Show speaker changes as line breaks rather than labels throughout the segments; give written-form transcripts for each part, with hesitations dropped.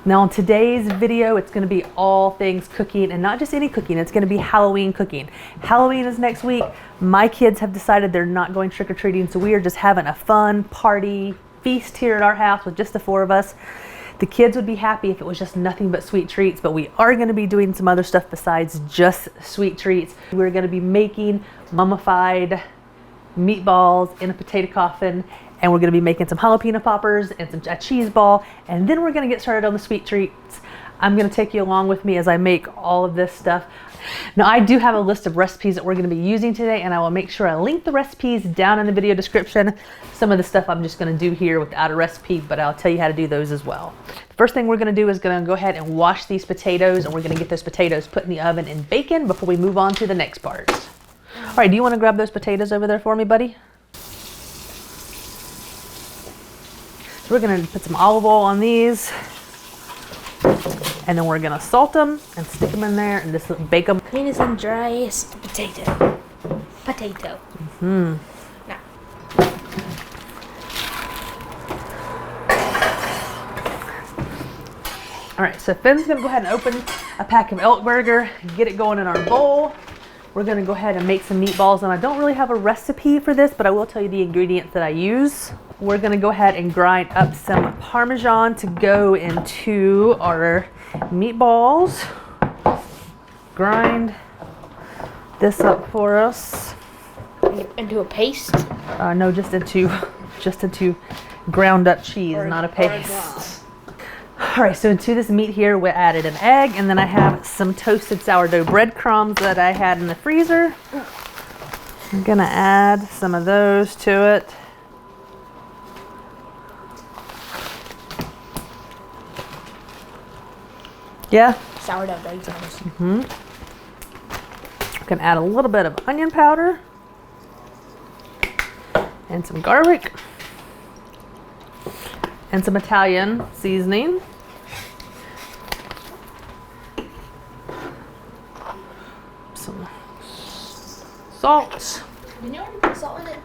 Now in today's video, it's gonna be all things cooking, and not just any cooking, it's gonna be Halloween cooking. Halloween is next week. My kids have decided they're not going trick-or-treating, so we are just having a fun party feast here at our house with just the 4 of us. The kids would be happy if it was just nothing but sweet treats, but we are gonna be doing some other stuff besides just sweet treats. We're gonna be making mummified meatballs in a potato coffin, and we're gonna be making some jalapeno poppers and a cheese ball, and then we're gonna get started on the sweet treats. I'm gonna take you along with me as I make all of this stuff. Now I do have a list of recipes that we're gonna be using today, and I will make sure I link the recipes down in the video description. Some of the stuff I'm just gonna do here without a recipe, but I'll tell you how to do those as well. The first thing we're gonna do is gonna go ahead and wash these potatoes, and we're gonna get those potatoes put in the oven and bacon before we move on to the next part. All right, do you wanna grab those potatoes over there for me, buddy? So we're gonna put some olive oil on these, and then we're gonna salt them and stick them in there and just bake them.
Cleanest and driest potato.
Mm-hmm.
No.
All right, so Finn's gonna go ahead and open a pack of elk burger, get it going in our bowl. We're gonna go ahead and make some meatballs, and I don't really have a recipe for this, but I will tell you the ingredients that I use. We're gonna go ahead and grind up some Parmesan to go into our meatballs. Grind this up for us.
Into a paste?
No, just into ground up cheese, not a paste. All right, so into this meat here, we added an egg, and then I have some toasted sourdough breadcrumbs that I had in the freezer. I'm gonna add some of those to it. Yeah?
Sourdough breadcrumbs.
Mm-hmm. I'm gonna add a little bit of onion powder and some garlic and some Italian seasoning. Some salt.
Did you already put salt in it?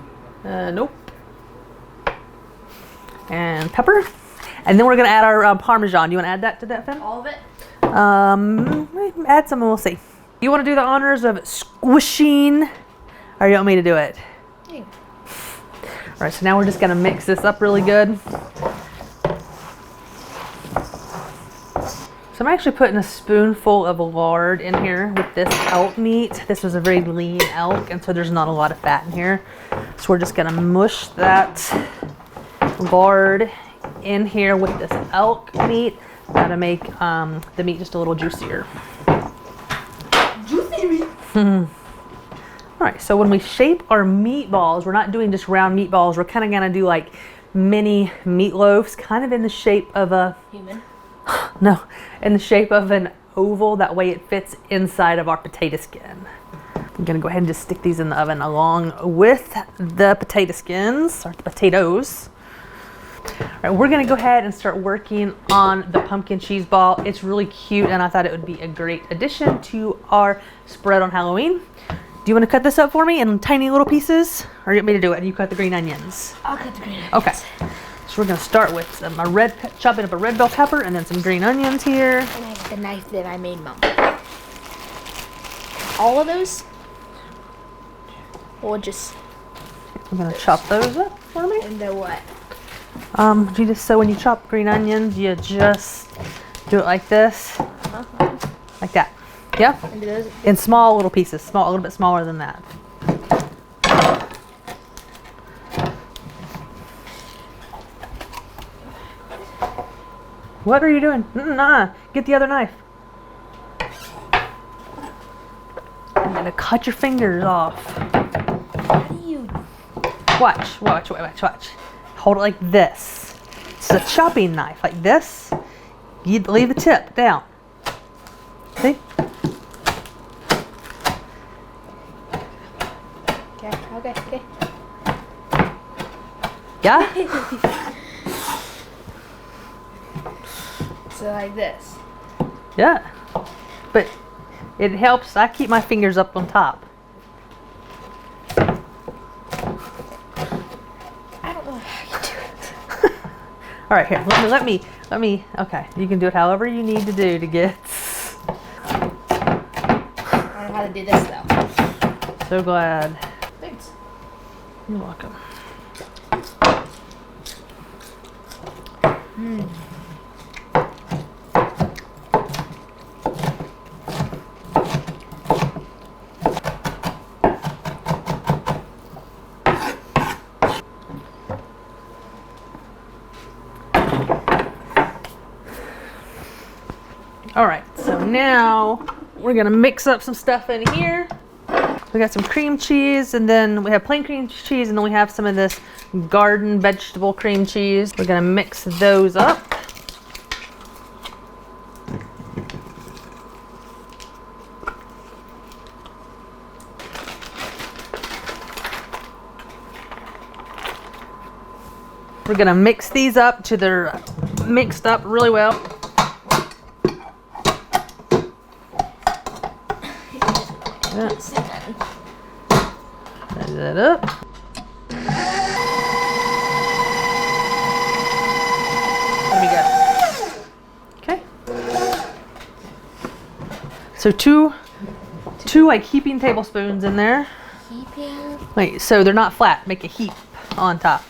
Nope. And pepper. And then we're gonna add our Parmesan. Do you wanna add that to that, Finn?
All of it?
Add some and we'll see. You wanna do the honors of squishing, or you want me to do it?
Yeah.
All right, so now we're just gonna mix this up really good. So I'm actually putting a spoonful of lard in here with this elk meat. This was a very lean elk, and so there's not a lot of fat in here. So we're just gonna mush that lard in here with this elk meat. That'll make the meat just a little juicier.
Juicy meat.
All right, so when we shape our meatballs, we're not doing just round meatballs. We're kind of gonna do like mini meatloaves, kind of in the shape of a
Human.
no, in the shape of an oval. That way it fits inside of our potato skin. I'm gonna go ahead and just stick these in the oven along with the potato skins, or the potatoes. All right, we're gonna go ahead and start working on the pumpkin cheese ball. It's really cute, and I thought it would be a great addition to our spread on Halloween. Do you want to cut this up for me in tiny little pieces, or you want me to do it? You cut the green onions.
I'll cut the green onions.
Okay. So we're gonna start with chopping up a red bell pepper and then some green onions here.
And I have the knife that I made Mom. All of those? Or just
I'm gonna chop those up for me.
into what?
You just, so when you chop green onions, you just do it like this, like that. Yeah.
Into those?
In small little pieces, a little bit smaller than that. What are you doing? Nah, get the other knife. I'm gonna cut your fingers off.
How do you?
Watch. Hold it like this. It's a chopping knife, like this. You leave the tip down. See?
Okay.
Yeah?
So like this.
Yeah. But it helps. I keep my fingers up on top. All right, here, let me, okay. You can do it however you need to do to get.
I don't know how to do this though.
So glad.
Thanks.
You're welcome. All right, so now we're gonna mix up some stuff in here. We got some cream cheese, and then we have plain cream cheese, and then we have some of this garden vegetable cream cheese. We're gonna mix those up. We're gonna mix these up till they're mixed up really well. Yeah. Set that up. Let me go. Okay. So two like heaping tablespoons in there.
Heaping.
Wait, so they're not flat. Make a heap on top.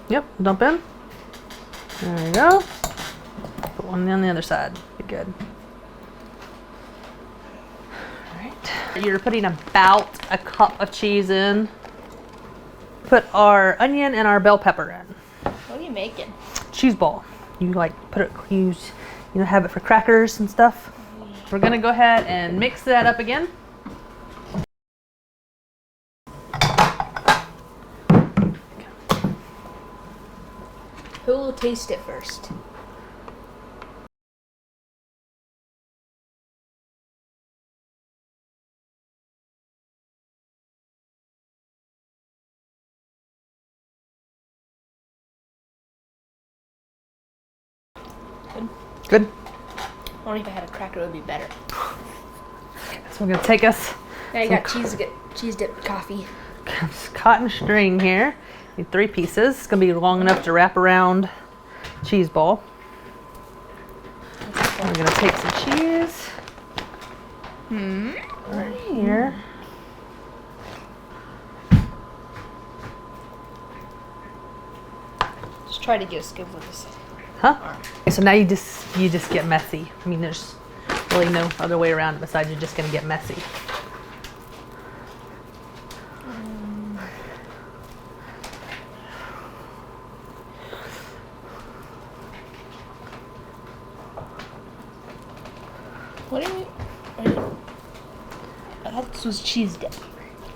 Yep, dump in. There you go. Put one on the other side. Be good. You're putting about a cup of cheese in. Put our onion and our bell pepper in.
What are you making?
Cheeseball. You like put it, use, you know, have it for crackers and stuff. We're gonna go ahead and mix that up again.
Who will taste it first?
Good.
Only if I had a cracker, it would be better.
So we're gonna take us
Now you got cheese dipped coffee.
cotton string here. Need 3 pieces. It's gonna be long enough to wrap around cheese ball. We're gonna take some cheese. Right here.
Just try to get a scoop of this.
Huh? Okay, so now you just get messy. I mean, there's really no other way around it besides you're just gonna get messy.
What do you? I thought this was cheese dip.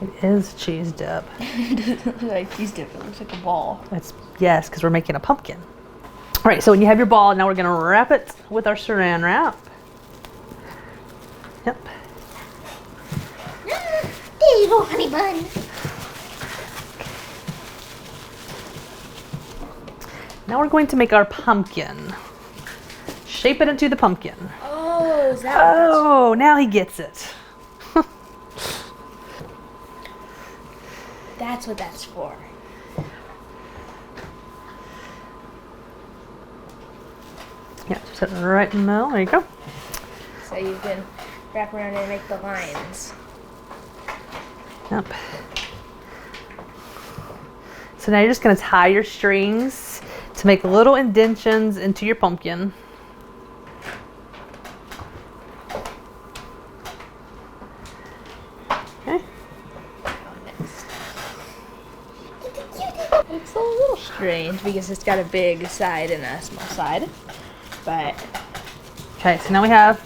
It is cheese dip.
It doesn't look like cheese dip. It looks like a ball.
It's, yes, because we're making a pumpkin. All right, so when you have your ball, now we're gonna wrap it with our saran wrap. Yep.
There you go, honey bun.
Now we're going to make our pumpkin. Shape it into the pumpkin.
Oh, is that
Oh, now he gets it.
that's what that's for?
Yeah, just set it right in the middle. There you go.
So you can wrap around and make the lines.
Yep. So now you're just going to tie your strings to make little indentions into your pumpkin. Okay.
It's a little strange because it's got a big side and a small side, but
Okay, so now we have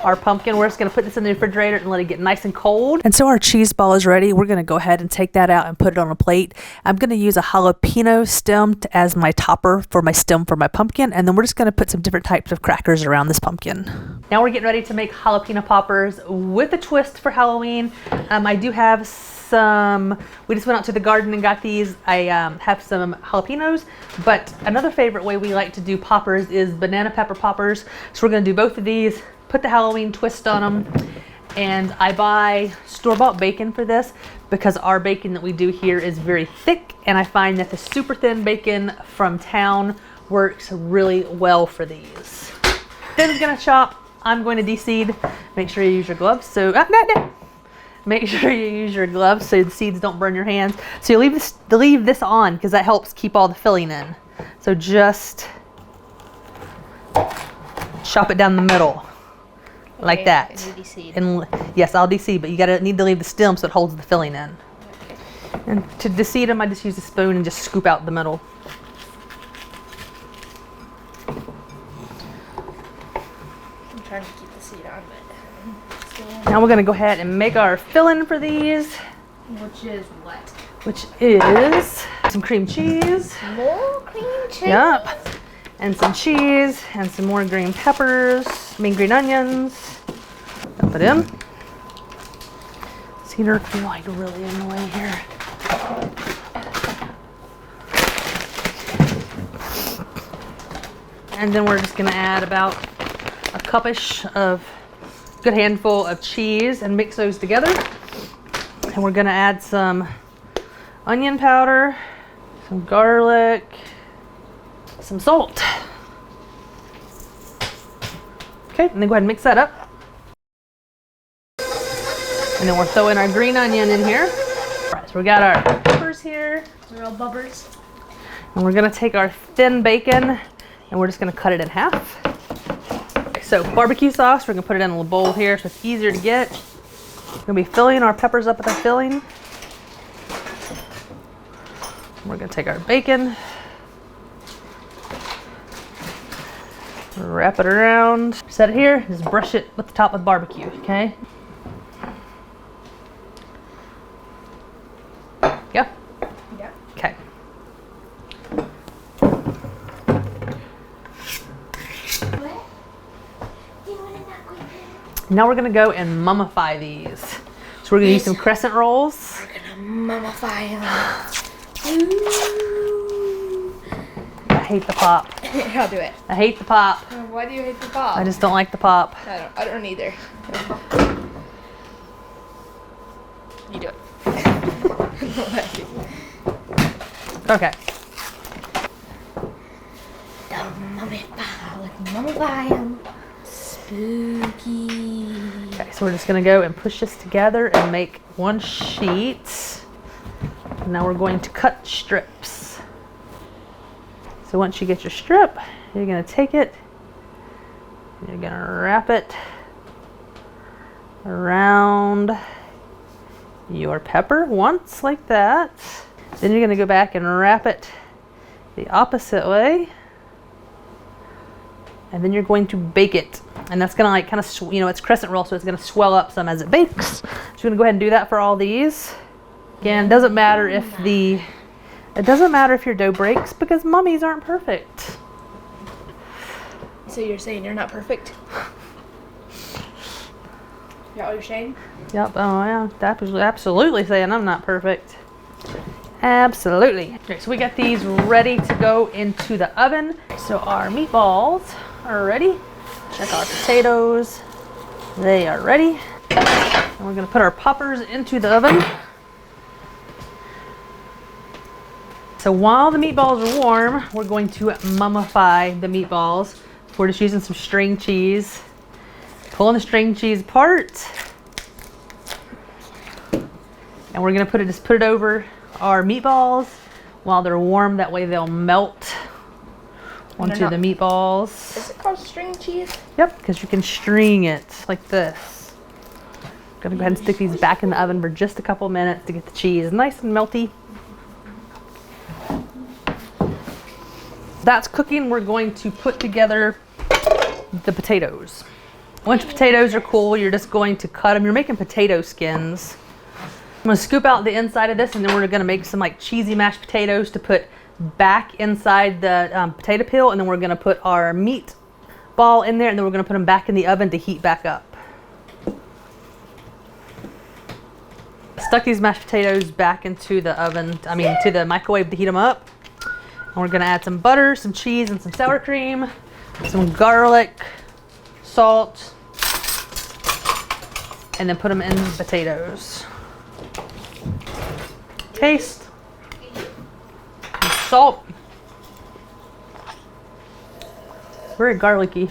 our pumpkin. We're just going to put this in the refrigerator and let it get nice and cold. And so our cheese ball is ready. We're going to go ahead and take that out and put it on a plate. I'm going to use a jalapeno stem as my topper for my stem for my pumpkin. And then we're just going to put some different types of crackers around this pumpkin. Now we're getting ready to make jalapeno poppers with a twist for Halloween. I do have some, we just went out to the garden and got these. I have some jalapenos, but another favorite way we like to do poppers is banana pepper poppers. So we're going to do both of these, put the Halloween twist on them, And I buy store-bought bacon for this because our bacon that we do here is very thick, and I find that the super thin bacon from town works really well for these. Finn's gonna chop, I'm going to de-seed. Make sure you use your gloves. So, make sure you use your gloves so the seeds don't burn your hands. So you leave this on because that helps keep all the filling in. So just chop it down the middle. Like that. And yes, I'll de-seed, but you need to leave the stem so it holds the filling in. Okay. And to de-seed them, I just use a spoon and just scoop out the middle.
I'm trying to keep the seed on, but
now we're gonna go ahead and make our filling for these.
Which is what?
Which is some cream cheese.
More cream cheese.
Yep. And some cheese and some more green peppers. Green onions. Dump it in. Cedar can like really in the way here. And then we're just gonna add about a cup-ish of good handful of cheese and mix those together. And we're gonna add some onion powder, some garlic, some salt. Okay, and then go ahead and mix that up. And then we're throwing our green onion in here. All right, so we got our peppers here.
Real bubbers.
And we're gonna take our thin bacon and we're just gonna cut it in half. Okay, so barbecue sauce, we're gonna put it in a little bowl here so it's easier to get. We're gonna be filling our peppers up with our filling. We're gonna take our bacon, wrap it around, set it here, just brush it with the top of barbecue, okay? Yeah?
Yeah.
Okay. Now we're gonna go and mummify these. So we're gonna use some crescent rolls.
We're gonna mummify them.
I hate the pop.
I'll do it.
I hate the pop.
Why do you hate the pop?
I just don't like the pop.
I don't either. You do it.
Okay.
Mummify them. Spooky.
Okay, so we're just gonna go and push this together and make one sheet. Now we're going to cut strips. So once you get your strip, you're gonna take it, and you're gonna wrap it around your pepper once like that. Then you're gonna go back and wrap it the opposite way. And then you're going to bake it. And that's gonna like kind of, it's crescent roll, so it's gonna swell up some as it bakes. So you're gonna go ahead and do that for all these. Again, it doesn't matter if your dough breaks because mummies aren't perfect.
So you're saying you're not perfect? Is that what you're saying?
Yep, oh yeah, absolutely saying I'm not perfect. Absolutely. Okay, so we got these ready to go into the oven. So our meatballs are ready. Check our potatoes. They are ready. And we're gonna put our poppers into the oven. So while the meatballs are warm, we're going to mummify the meatballs. We're just using some string cheese. Pulling the string cheese apart. And we're gonna just put it over our meatballs while they're warm. That way they'll melt onto the meatballs.
Is it called string cheese?
Yep, because you can string it like this. Gonna go ahead and stick these back in the oven for just a couple minutes to get the cheese nice and melty. That's cooking. We're going to put together the potatoes. Once your potatoes are cool, you're just going to cut them. You're making potato skins. I'm gonna scoop out the inside of this, and then we're gonna make some like cheesy mashed potatoes to put back inside the potato peel, and then we're gonna put our meat ball in there, and then we're gonna put them back in the oven to heat back up. Stuck these mashed potatoes back into the oven, to the microwave to heat them up. And we're gonna add some butter, some cheese, and some sour cream, some garlic, salt, and then put them in the potatoes. Taste. Salt. Very garlicky.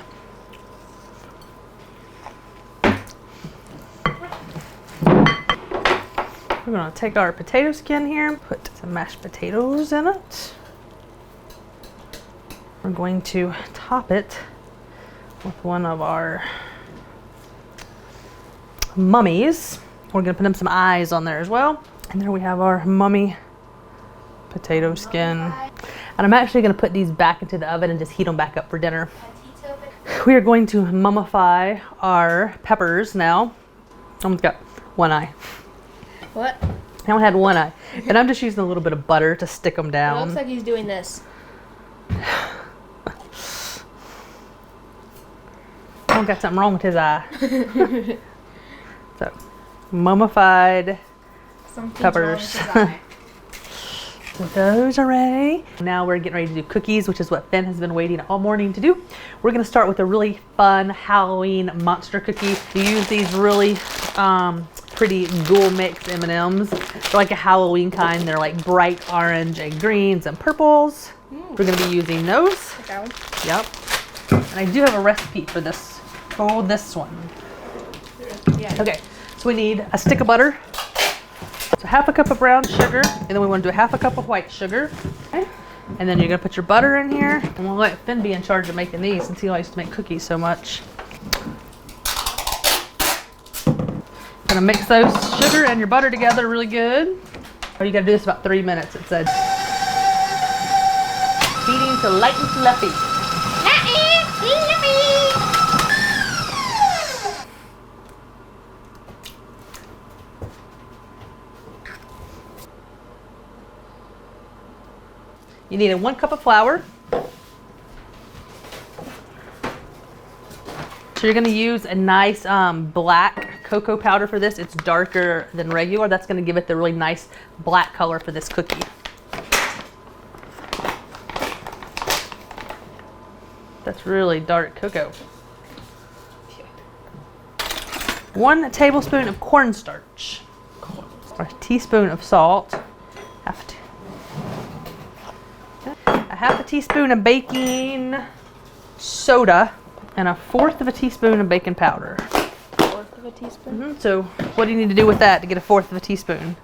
We're gonna take our potato skin here and put some mashed potatoes in it. We're going to top it with one of our mummies. We're gonna put some eyes on there as well. And there we have our mummy potato skin. And I'm actually gonna put these back into the oven and just heat them back up for dinner. We are going to mummify our peppers now. Almost got one eye.
What?
I only had one eye. And I'm just using a little bit of butter to stick them down.
It looks like he's doing this.
Oh, got something wrong with his eye. So, mummified peppers. So those are ready. Now we're getting ready to do cookies, which is what Fen has been waiting all morning to do. We're gonna start with a really fun Halloween monster cookie. We use these really pretty ghoul mix M&Ms. They're like a Halloween kind. They're like bright orange and greens and purples. We're gonna be using those. Yep. And I do have a recipe for this. For this one.
Yeah.
Okay, so we need a stick of butter. So half a cup of brown sugar, and then we want to do half a cup of white sugar. Okay. And then you're gonna put your butter in here, and we'll let Fen be in charge of making these since he likes to make cookies so much. Gonna mix those sugar and your butter together really good. Oh, you gotta do this about 3 minutes, it said. Heating to light and fluffy. You need 1 cup of flour. So you're gonna use a nice black cocoa powder for this. It's darker than regular. That's gonna give it the really nice black color for this cookie. That's really dark cocoa. 1 tablespoon of cornstarch. A teaspoon of salt. Half a teaspoon of baking soda and 1/4 of a teaspoon of baking powder.
1/4 of a teaspoon?
So what do you need to do with that to get 1/4 of a teaspoon?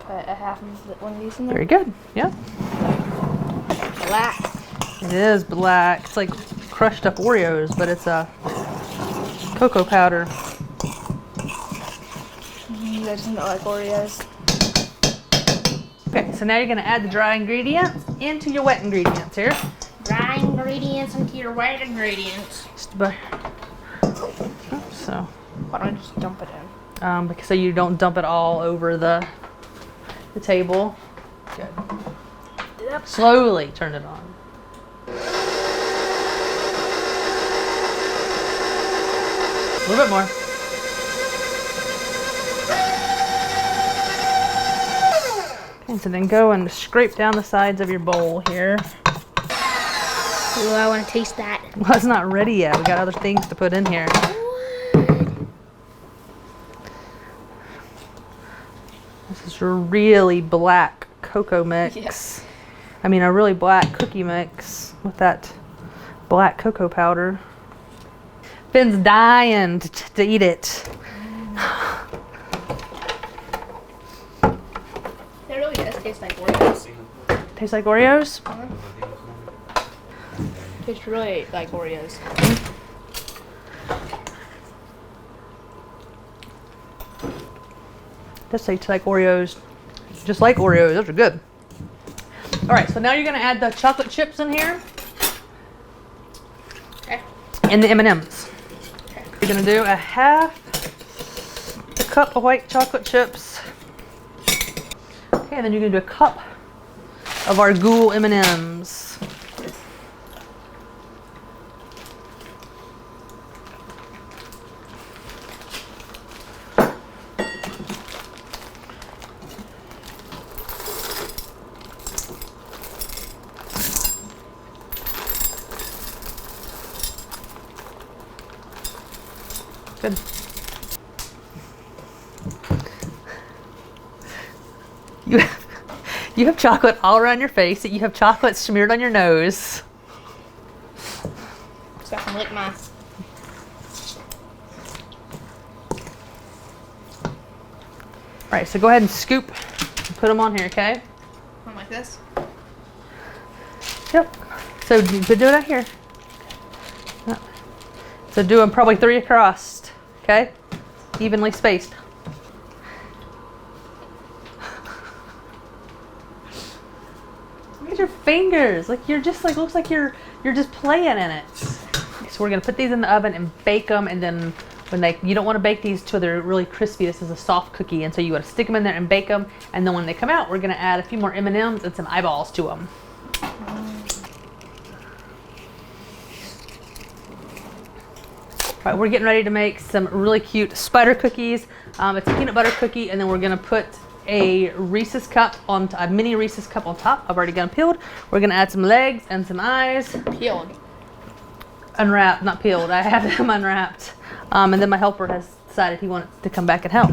Put a half of one of these in there.
Very good. Yeah.
Black.
It is black. It's like crushed up Oreos, but it's a cocoa powder.
That doesn't look like Oreos.
Okay, so now you're going to add the dry ingredients into your wet ingredients here.
Dry ingredients into your wet ingredients.
Just about, so.
Why don't I just dump it in?
Because so you don't dump it all over the table. Good.
Yep.
Slowly turn it on. A little bit more. Okay, so then go and scrape down the sides of your bowl here.
Ooh, I want to taste that.
Well, it's not ready yet. We got other things to put in here. This is a really black cocoa mix.
Yes.
I mean, a really black cookie mix with that black cocoa powder. Fen's dying to eat it.
It really does taste like Oreos.
Tastes like Oreos?
Tastes really like Oreos.
Does taste like Oreos. Just like Oreos. Those are good. All right, so now you're gonna add the chocolate chips in here.
Okay.
And the M&Ms.
Okay.
You're gonna do a half a cup of white chocolate chips. Okay, and then you're gonna do a cup of our ghoul M&Ms. Good. You have chocolate all around your face. You have chocolate smeared on your nose.
So I can lick my.
All right, so go ahead and scoop and put them on here, okay?
One like this.
Yep. So do it out here. Yep. So do them probably 3 across, okay? Evenly spaced. Look at your fingers. Like you're just like, looks like you're just playing in it. So we're gonna put these in the oven and bake them, and then when you don't want to bake these till they're really crispy. This is a soft cookie, and so you want to stick them in there and bake them, and then when they come out, we're gonna add a few more M&Ms and some eyeballs to them. All right, we're getting ready to make some really cute spider cookies. It's a peanut butter cookie, and then we're gonna put a Reese's cup on a mini Reese's cup on top. I've already got them peeled. We're gonna add some legs and some eyes.
Peeled.
Unwrapped, not peeled. I have them unwrapped. And then my helper has decided he wanted to come back and help.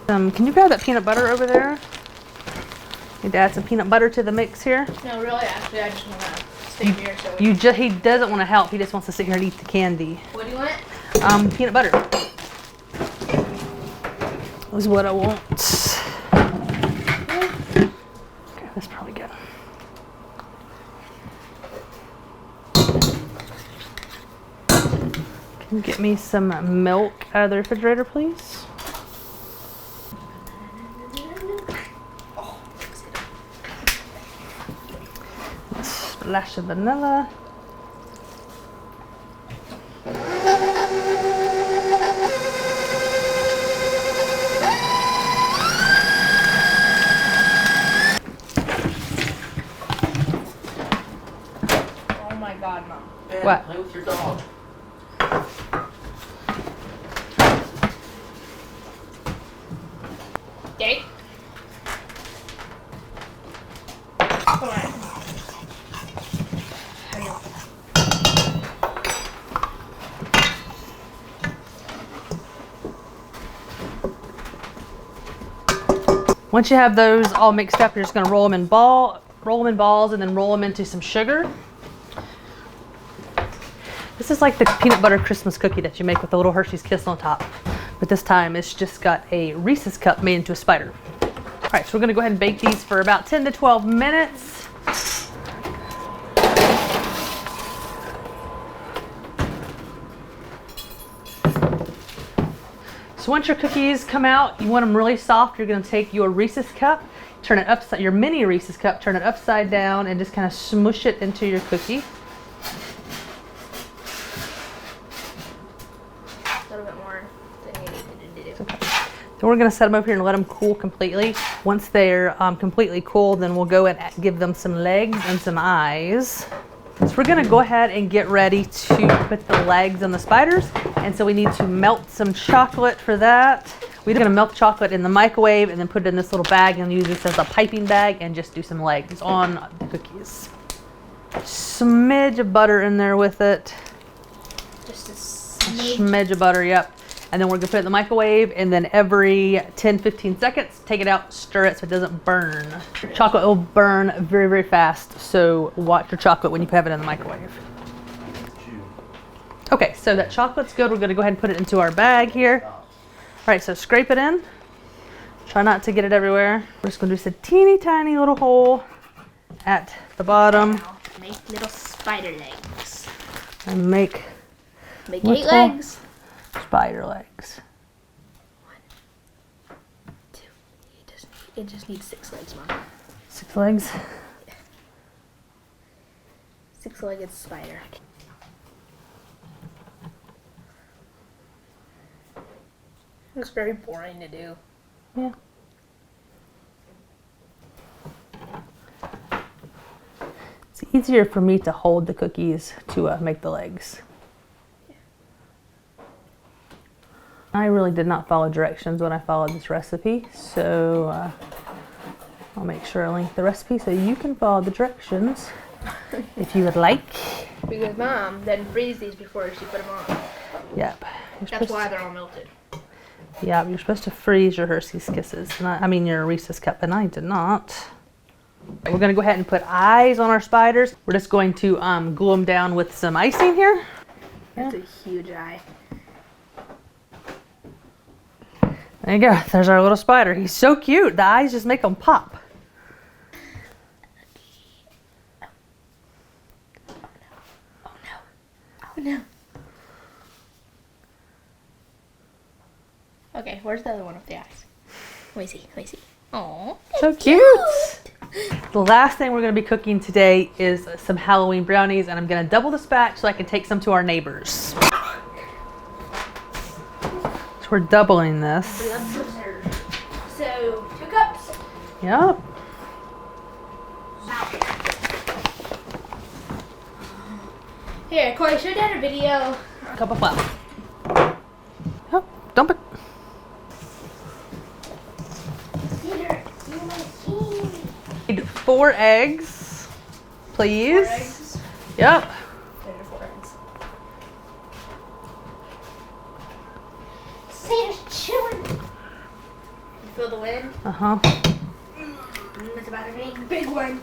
Can you grab that peanut butter over there? Need to add some peanut butter to the mix here.
No, really, actually, I just want to stay here. So
He doesn't want to help. He just wants to sit here and eat the candy.
What do you want?
Peanut butter is what I want. Okay, that's probably good. Can you get me some milk out of the refrigerator, please? A splash of vanilla.
Oh my God, Mom.
Ben,
What?
play with your dog.
Okay. Come on.
Once you have those all mixed up, you're just going to roll them in balls, and then roll them into some sugar. This is like the peanut butter Christmas cookie that you make with the little Hershey's Kiss on top. But this time it's just got a Reese's cup made into a spider. All right, so we're going to go ahead and bake these for about 10 to 12 minutes. So once your cookies come out, you want them really soft. You're going to take your Reese's cup, turn it upside, your mini Reese's cup, turn it upside down, and just kind of smush it into your cookie.
A little bit more than you needed to do.
Okay. So we're going to set them over here and let them cool completely. Once they're completely cool, then we'll go and give them some legs and some eyes. So we're going to go ahead and get ready to put the legs on the spiders. And so we need to melt some chocolate for that. We're going to melt chocolate in the microwave and then put it in this little bag and use this as a piping bag and just do some legs on the cookies. Smidge of butter in there with it.
Just a
Smidge of butter, yep. And then we're gonna put it in the microwave, and then every 10-15 seconds, take it out, stir it so it doesn't burn. Chocolate will burn very, very fast, so watch your chocolate when you have it in the microwave. Okay, so that chocolate's good. We're gonna go ahead and put it into our bag here. All right, so scrape it in. Try not to get it everywhere. We're just gonna do just a teeny tiny little hole at the bottom.
Now, make little spider legs.
And make
8
What's
legs.
spider legs.
1, 2. It just needs 6 legs, Mom.
6 legs.
6-legged spider. It's very boring to do.
Yeah. It's easier for me to hold the cookies to make the legs. I really did not follow directions when I followed this recipe, so I'll make sure I link the recipe so you can follow the directions if you would like.
Because Mom didn't freeze these before she put them on.
Yep.
That's why they're all melted.
Yeah, you're supposed to freeze your Hershey's Kisses. I mean your Reese's Cup, and I did not. We're gonna go ahead and put eyes on our spiders. We're just going to glue them down with some icing here.
That's a huge eye.
There you go. There's our little spider. He's so cute. The eyes just make him pop.
Oh no. Oh no. Okay, where's the other one with the eyes? Wait, see. Aww.
So cute. The last thing we're going to be cooking today is some Halloween brownies, and I'm going to double this batch so I can take some to our neighbors. So we're doubling this.
So 2 cups.
Yep.
Here, Corey, show Dad a video.
A cup of flour. Yep. Dump it. Need 4 eggs, please.
4 eggs.
Yep.
There are 4 eggs.
Santa's chewing.
You feel the wind?
Uh-huh.
That's about to make a big one.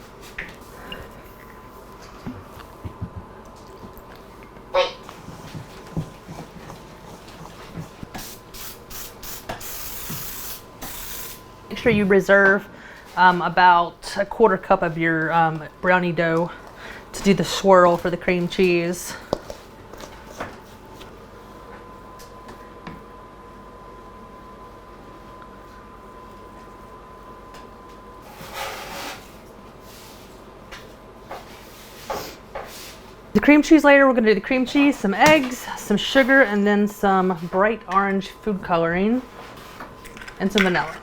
Wait.
Make sure you reserve about 1/4 cup of your brownie dough to do the swirl for the cream cheese. The cream cheese later, we're going to do the cream cheese, some eggs, some sugar, and then some bright orange food coloring and some vanilla.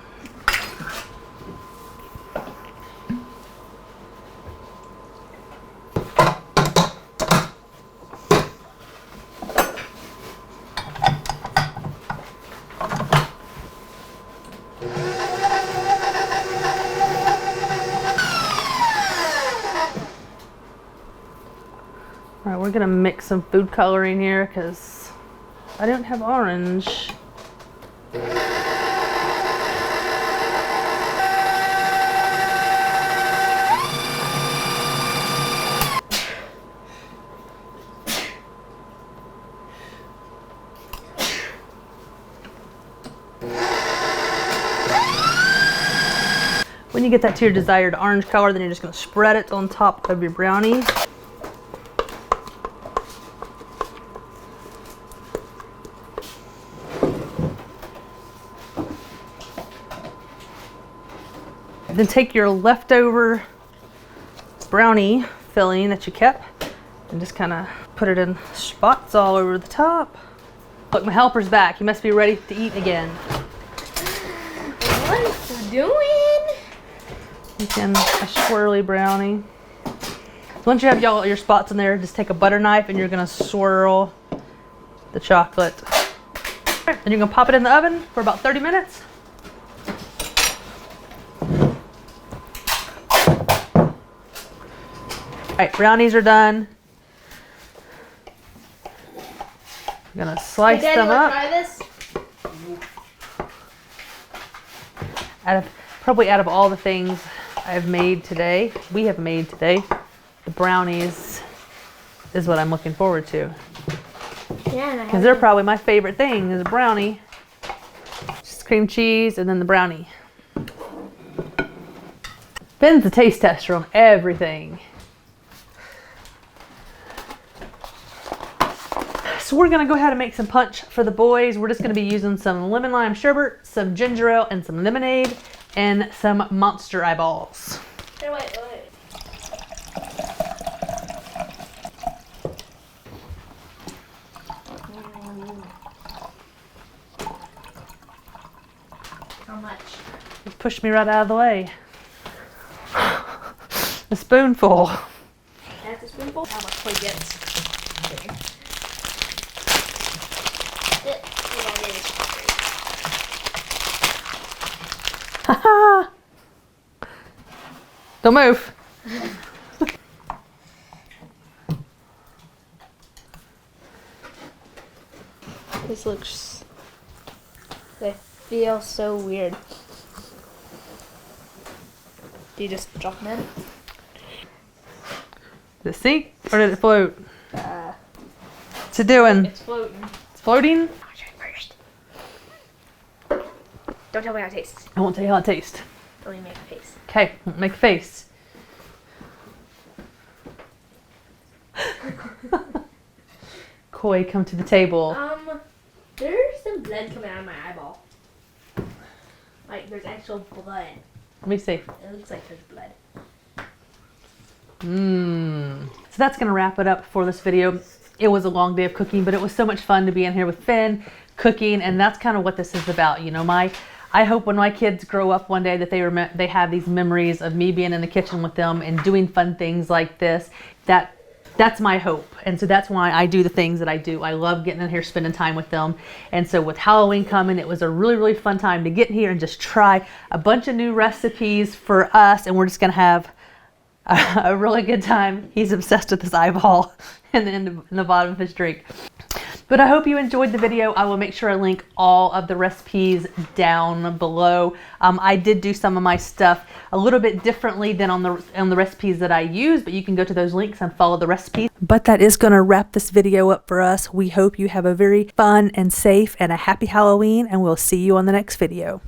All right, we're gonna mix some food coloring here because I don't have orange. When you get that to your desired orange color, then you're just gonna spread it on top of your brownie. Then take your leftover brownie filling that you kept and just kind of put it in spots all over the top. Look, my helper's back. He must be ready to eat again.
What is he doing?
Making a swirly brownie. So once you have all your spots in there, just take a butter knife and you're gonna swirl the chocolate. Then you're gonna pop it in the oven for about 30 minutes. All right, brownies are done. I'm gonna slice
Hey, Daddy,
them
wanna
up.
try this?
Probably out of all the things I've made today, we have made today, the brownies is what I'm looking forward to.
Yeah, and I
Because they're probably my favorite thing is a brownie. Just cream cheese and then the brownie. Ben's the taste tester on everything. So we're gonna go ahead and make some punch for the boys. We're just gonna be using some lemon lime sherbet, some ginger ale, and some lemonade, and some monster eyeballs.
Hey, wait. How much?
You pushed me right out of the way. A spoonful.
That's a spoonful? How much Clay gets?
Haha! Don't move.
This looks. They feel so weird. Do you just drop them in?
Did it sink or did it float? What's it doing?
It's floating.
It's floating?
I'll try first. Don't tell me how it tastes.
I won't tell you how it tastes.
Only make a face.
Okay, make a face. Koi, come to the table.
There's some blood coming out of my eyeball. Like, there's actual blood.
Let me see.
It looks like there's blood.
So that's going to wrap it up for this video. It was a long day of cooking, but it was so much fun to be in here with Fen, cooking, and that's kind of what this is about. You know, I hope when my kids grow up one day that they have these memories of me being in the kitchen with them and doing fun things like this. That's my hope. And so that's why I do the things that I do. I love getting in here, spending time with them. And so with Halloween coming, it was a really, really fun time to get in here and just try a bunch of new recipes for us. And we're just going to have a really good time. He's obsessed with his eyeball in the bottom of his drink. But I hope you enjoyed the video. I will make sure I link all of the recipes down below. I did do some of my stuff a little bit differently than on the recipes that I use, but you can go to those links and follow the recipes. But that is going to wrap this video up for us. We hope you have a very fun and safe and a happy Halloween, and we'll see you on the next video.